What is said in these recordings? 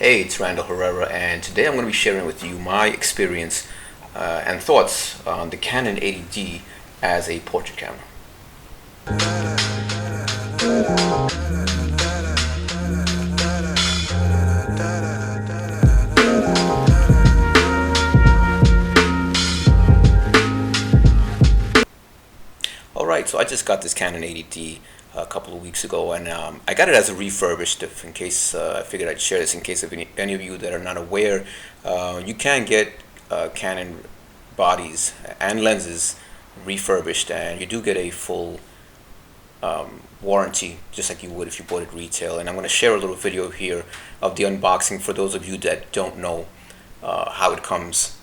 Hey, it's Randall Herrera, and today I'm going to be sharing with you my experience and thoughts on the Canon 80D as a portrait camera. Alright, so I just got this Canon 80D a couple of weeks ago, and I got it as a refurbished, in case I figured I'd share this in case of any of you that are not aware. You can get Canon bodies and lenses refurbished, and you do get a full warranty, just like you would if you bought it retail. And I'm going to share a little video here of the unboxing for those of you that don't know how it comes,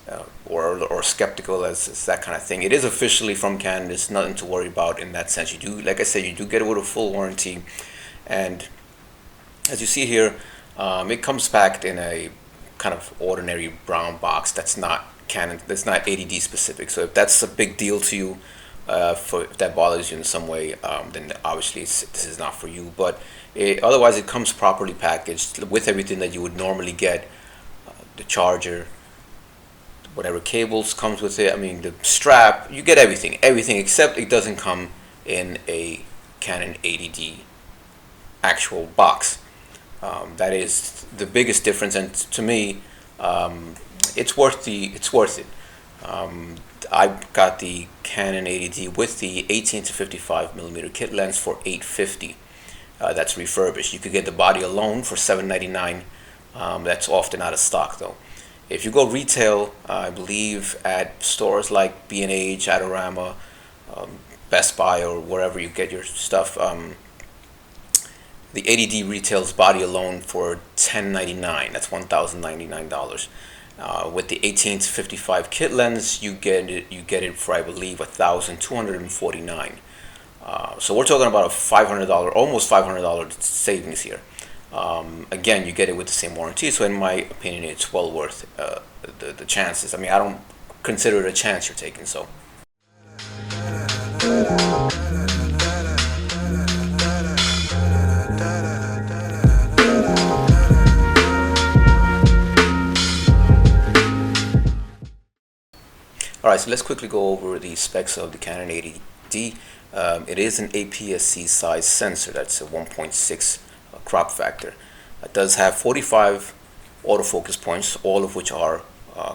or skeptical as that kind of thing. It is officially from Canon. There's nothing to worry about in that sense. You do, like I said, you do get it with a full warranty, and as you see here, it comes packed in a kind of ordinary brown box. That's not Canon. That's not 80D specific. So if that's a big deal to you, if that bothers you in some way, then obviously this is not for you. But otherwise, it comes properly packaged with everything that you would normally get. The charger, whatever cables comes with it, I mean the strap, you get everything except it doesn't come in a Canon 80D actual box. That is the biggest difference, and to me, it's worth it. I got the Canon 80D with the 18 to 55mm kit lens for $850. That's refurbished. You could get the body alone for $799. That's often out of stock though. If you go retail, I believe at stores like B&H, Adorama, Best Buy, or wherever you get your stuff, the 80D retails body alone for $1099. That's $1,099. With the 18 to 55 kit lens, you get it for, I believe, $1,249. So we're talking about a $500, almost $500 savings here. Again, you get it with the same warranty, so in my opinion, it's well worth the chances. I mean, I don't consider it a chance you're taking. So. Alright, so let's quickly go over the specs of the Canon 80D. It is an APS-C size sensor. That's a 1.6 crop factor. It does have 45 autofocus points, all of which are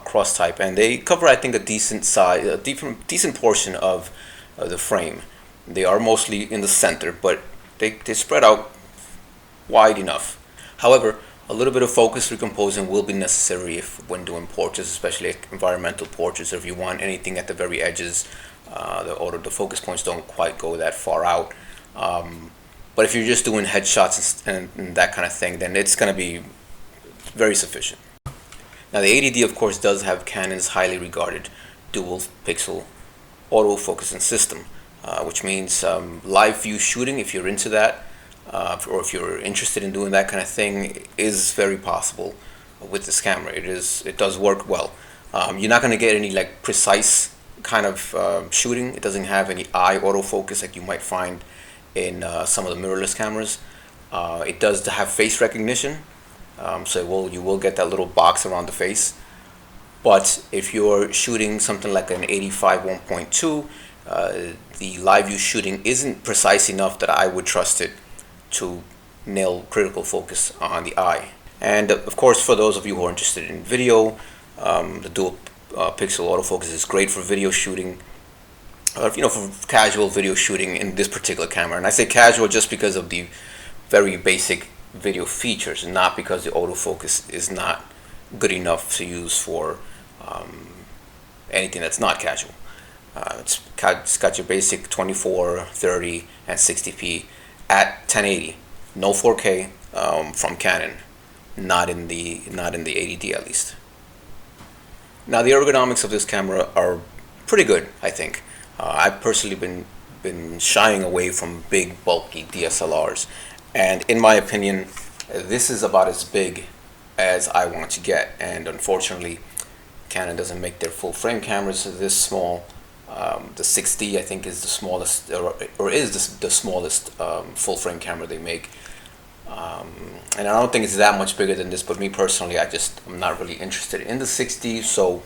cross type, and they cover, I think, a decent size, a decent portion of the frame. They are mostly in the center, but they spread out wide enough. However, a little bit of focus recomposing will be necessary when doing portraits, especially environmental portraits. If you want anything at the very edges, the focus points don't quite go that far out. But if you're just doing headshots and that kind of thing, then it's going to be very sufficient. Now the 80D, of course, does have Canon's highly regarded dual pixel autofocusing system, which means live view shooting, if you're into that, or if you're interested in doing that kind of thing, is very possible with this camera. It does work well. You're not going to get any like precise kind of shooting. It doesn't have any eye autofocus like you might find in some of the mirrorless cameras. It does have face recognition, so you will get that little box around the face. But if you're shooting something like an 85 1.2, the live view shooting isn't precise enough that I would trust it to nail critical focus on the eye. And of course, for those of you who are interested in video, the dual pixel autofocus is great for video shooting. For casual video shooting in this particular camera. And I say casual just because of the very basic video features, not because the autofocus is not good enough to use for anything that's not casual. It's got your basic 24, 30, and 60p at 1080. No 4K from Canon, not in the 80D at least. Now the ergonomics of this camera are pretty good, I think. I've personally been shying away from big, bulky DSLRs, and in my opinion, this is about as big as I want to get. And unfortunately, Canon doesn't make their full frame cameras this small. The 6D, I think, is the smallest, or is the smallest full frame camera they make. And I don't think it's that much bigger than this, but me personally, I'm not really interested in the 60, so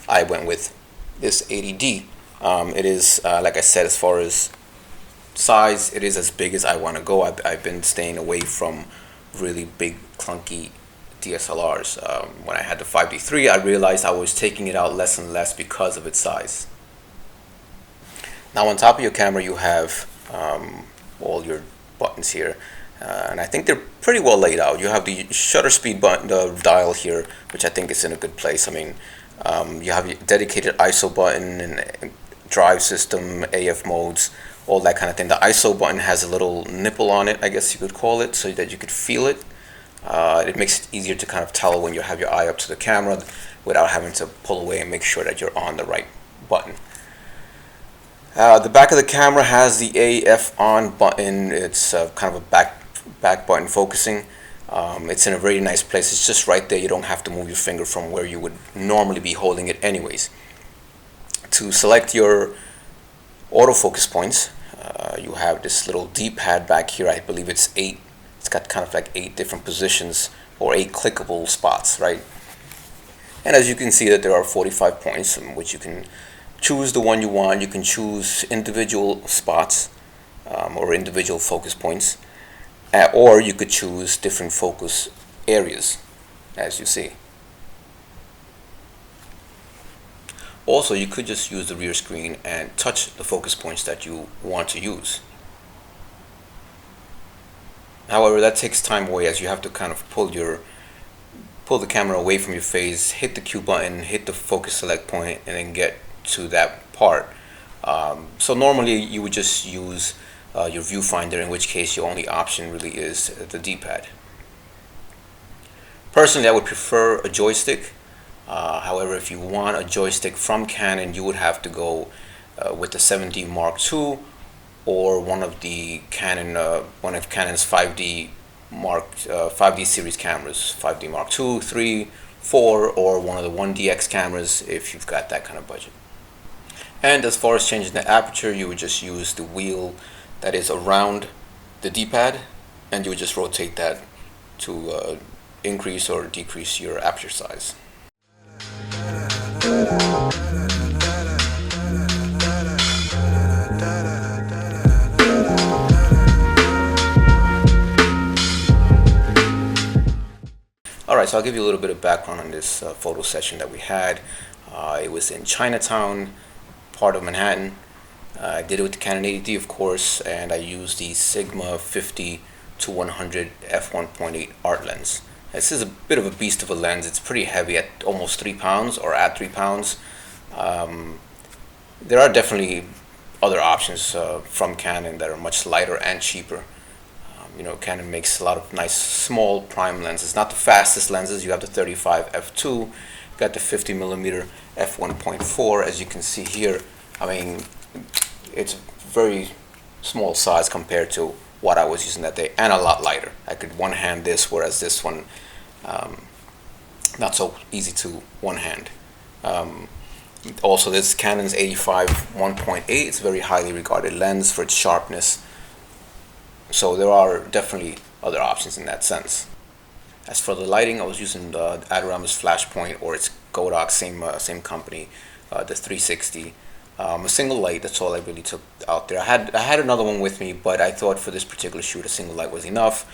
I went with this 80D. It is, like I said, as far as size, it is as big as I want to go. I've been staying away from really big, clunky DSLRs. When I had the 5D3, I realized I was taking it out less and less because of its size. Now on top of your camera, you have all your buttons here. And I think they're pretty well laid out. You have the shutter speed button, the dial here, which I think is in a good place. I mean, you have your dedicated ISO button and drive system, AF modes, all that kind of thing. The ISO button has a little nipple on it, I guess you could call it, so that you could feel it. It makes it easier to kind of tell when you have your eye up to the camera without having to pull away and make sure that you're on the right button. The back of the camera has the AF on button. It's kind of a back button focusing. It's in a very nice place. It's just right there. You don't have to move your finger from where you would normally be holding it anyways. To select your autofocus points, you have this little D-pad back here. I believe it's 8. It's got kind of like 8 different positions or 8 clickable spots, right? And as you can see that there are 45 points in which you can choose the one you want. You can choose individual spots or individual focus points, or you could choose different focus areas, as you see. Also, you could just use the rear screen and touch the focus points that you want to use. However, that takes time away, as you have to kind of pull the camera away from your face, hit the Q button, hit the focus select point, and then get to that part. So normally you would just use your viewfinder, in which case your only option really is the D-pad. Personally, I would prefer a joystick. However, if you want a joystick from Canon, you would have to go with the 7D Mark II or one of Canon's 5D series cameras, 5D Mark II, 3, 4, or one of the 1DX cameras if you've got that kind of budget. And as far as changing the aperture, you would just use the wheel that is around the D-pad, and you would just rotate that to increase or decrease your aperture size. Alright, so I'll give you a little bit of background on this photo session that we had. It was in Chinatown, part of Manhattan. I did it with the Canon 80D, of course, and I used the Sigma 50 to 100 f1.8 art lens. This is a bit of a beast of a lens. It's pretty heavy at almost 3 pounds or at 3 pounds. There are definitely other options from Canon that are much lighter and cheaper. Canon makes a lot of nice small prime lenses. Not the fastest lenses. You have the 35 f2, got the 50mm f1.4, as you can see here. I mean, it's very small size compared to what I was using that day, and a lot lighter. I could one hand this, whereas this one not so easy to one hand. Also, this Canon's 85 1.8. It's a very highly regarded lens for its sharpness. So there are definitely other options in that sense. As for the lighting, I was using the Adorama's Flahspoint, or its Godox, same company, the 360. A single light, that's all I really took out there. I had another one with me, but I thought for this particular shoot a single light was enough.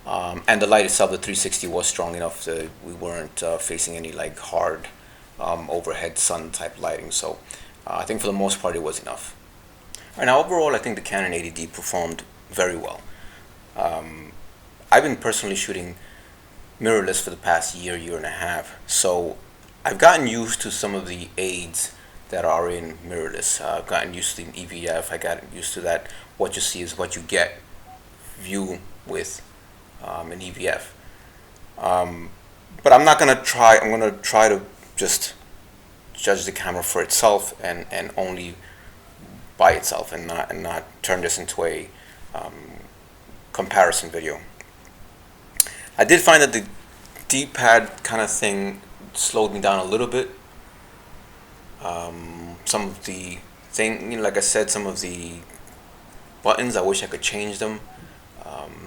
And the light itself, the 360, was strong enough that we weren't facing any like hard overhead sun type lighting. So I think for the most part it was enough. Alright, now overall I think the Canon 80D performed very well. I've been personally shooting mirrorless for the past year and a half, so I've gotten used to some of the aids that are in mirrorless. I've gotten used to the EVF. I got used to that. What you see is what you get view with an EVF. But I'm not gonna try. I'm gonna try to just judge the camera for itself and only by itself, and not turn this into a comparison video. I did find that the D-pad kind of thing slowed me down a little bit. Some of the like I said, some of the buttons, I wish I could change them.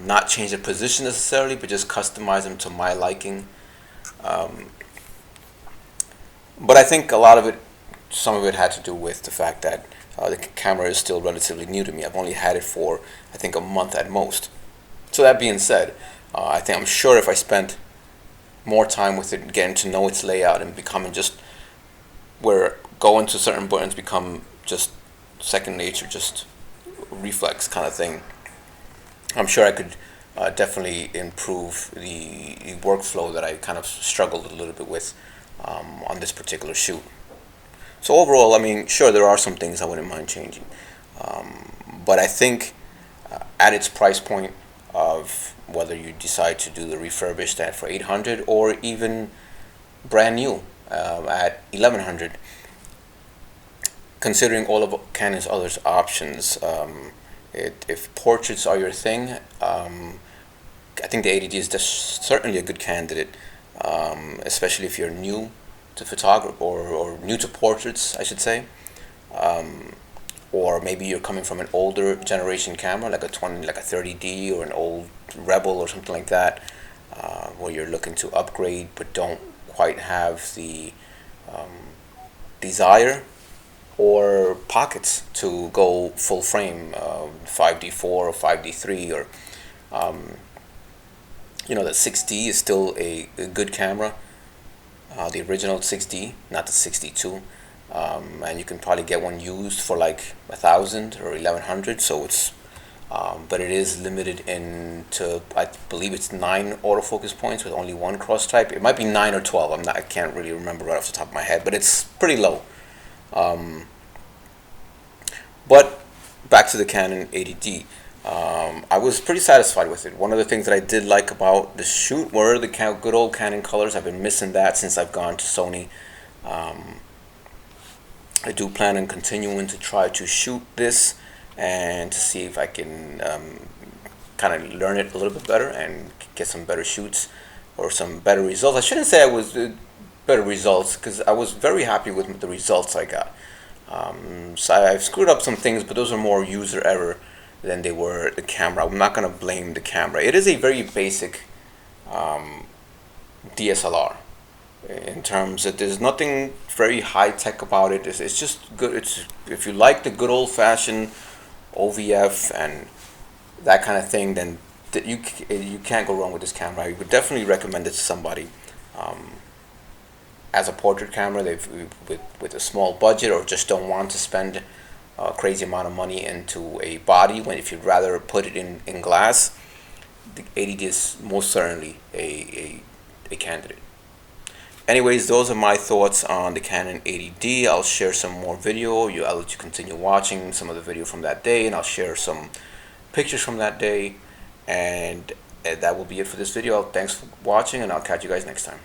not change the position necessarily, but just customize them to my liking. But I think a lot of it, some of it had to do with the fact that the camera is still relatively new to me. I've only had it for, I think, a month at most. So that being said, I'm sure if I spent more time with it, getting to know its layout and becoming just where going to certain buttons become just second nature, just reflex kind of thing, I'm sure I could definitely improve the workflow that I kind of struggled a little bit with on this particular shoot. So overall, I mean, sure, there are some things I wouldn't mind changing, but I think at its price point of whether you decide to do the refurbished at for 800 or even brand new at 1100, considering all of Canon's other options, if portraits are your thing, I think the 80D is just certainly a good candidate, especially if you're new to photography or new to portraits, I should say, or maybe you're coming from an older generation camera, like a 30D or an old Rebel or something like that, where you're looking to upgrade but don't quite have the desire or pockets to go full frame, 5D4 or 5D3, or the 6D is still a good camera, the original 6D, not the 62, and you can probably get one used for like 1,000 or 1,100. So it's but it is limited into, I believe it's 9 autofocus points with only one cross type. It might be 9 or 12. I can't really remember right off the top of my head, but it's pretty low. But back to the Canon 80D, I was pretty satisfied with it. One of the things that I did like about the shoot were the good old Canon colors. I've been missing that since I've gone to Sony. I do plan on continuing to try to shoot this and to see if I can kind of learn it a little bit better and get some better shoots or some better results. I shouldn't say I was better results, because I was very happy with the results I got. So I've screwed up some things, but those are more user error than they were the camera. I'm not going to blame the camera. It is a very basic DSLR in terms that there's nothing very high tech about it. It's just good. It's, if you like the good old fashioned OVF and that kind of thing, then you can't go wrong with this camera. I would definitely recommend it to somebody as a portrait camera with a small budget, or just don't want to spend a crazy amount of money into a body, when if you'd rather put it in glass. The 80D is most certainly a candidate. Anyways, those are my thoughts on the Canon 80D. I'll share some more video. I'll let you continue watching some of the video from that day, and I'll share some pictures from that day. And that will be it for this video. Thanks for watching, and I'll catch you guys next time.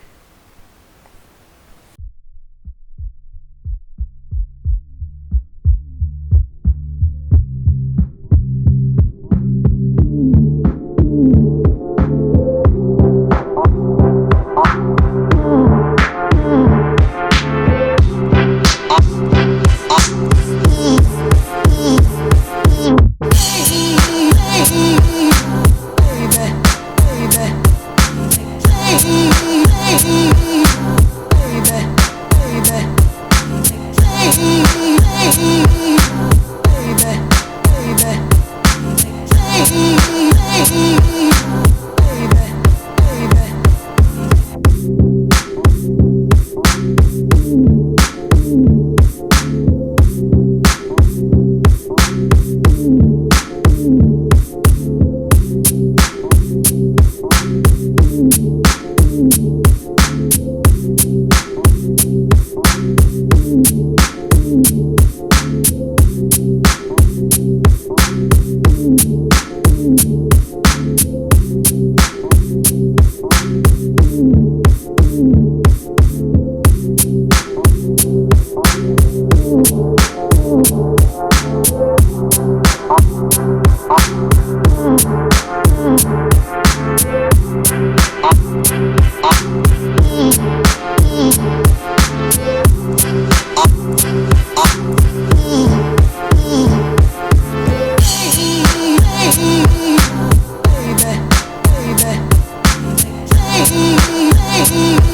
baby.